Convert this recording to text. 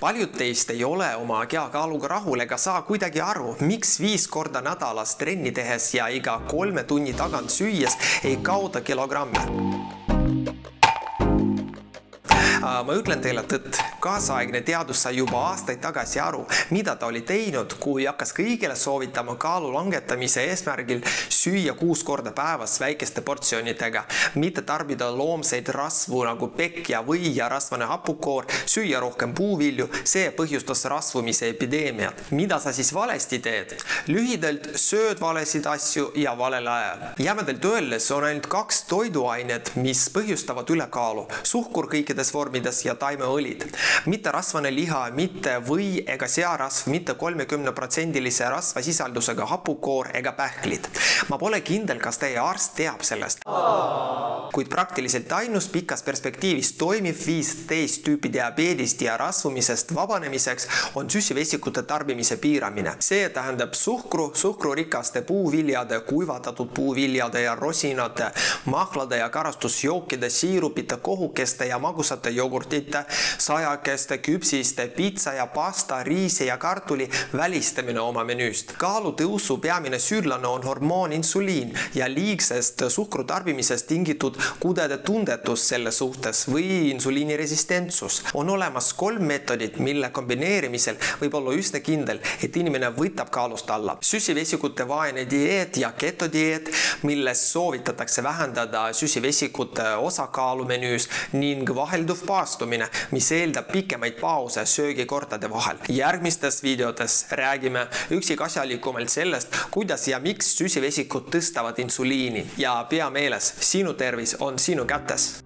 Paljud teist ei ole oma kehakaaluga rahul ega saa kuidagi aru, miks 5 korda nädalas trenni tehes ja iga 3 tunni tagant süües ei kaota kilogramme. Ma ütlen teile tõtt, kaasaegne teadus sai juba aastaid tagasi aru, mida ta oli teinud, kui hakkas kõigile soovitama kaalu langetamise eesmärgil süüa 6 korda päevas väikeste portsjonitega, mitte tarbida loomseid rasvu nagu pekk ja või ja rasvane hapukoor, süüa rohkem puuvilju, see põhjustas rasvumise epideemiat. Mida sa siis valesti teed? Lühidalt sööd valesid asju ja valel ajal. Jämedalt öeldes on ainult 2 toiduainet, mis põhjustavad ülekaalu, suhkur kõikides vormides ja taimeõlid. Mitte rasvane liha, mitte või ega searasv, mitte 30% rasvasisaldusega hapukoor ega pähklid. Ma pole kindel, kas teie arst teab sellest. Kuid praktiliselt ainus pikas perspektiivis toimiv 15 tüüpi diabeedist ja rasvumisest vabanemiseks on süsivesikute tarbimise piiramine. See tähendab suhkrurikaste puuviljade, kuivatatud puuviljade ja rosinate, mahlade ja karastusjookide, siirupite, kohukeste ja magusate jogurtite, sajakeste, küpsiste, pitsa ja pasta, riisi ja kartuli välistamine oma menüüst. Kaalutõusu peamine süüdlane on hormoon insuliin ja liigsest suhkru tarbimisest tingitud kudede tundetus selle suhtes või insuliiniresistentsus. On olemas 3 meetodit, mille kombineerimisel võib olla üsna kindel, et inimene võtab kaalust alla. Süsivesikute vaene dieet ja ketodieet, milles soovitatakse vähendada süsivesikute osakaalu menüüs ning vahelduv paastumine, mis eeldab pikemaid pause söögikordade vahel. Järgmistes videotes räägime üksikasjalikumalt sellest, kuidas ja miks süsivesikud tõstavad insuliini ja pea meeles, sinu tervis on sinu kätes.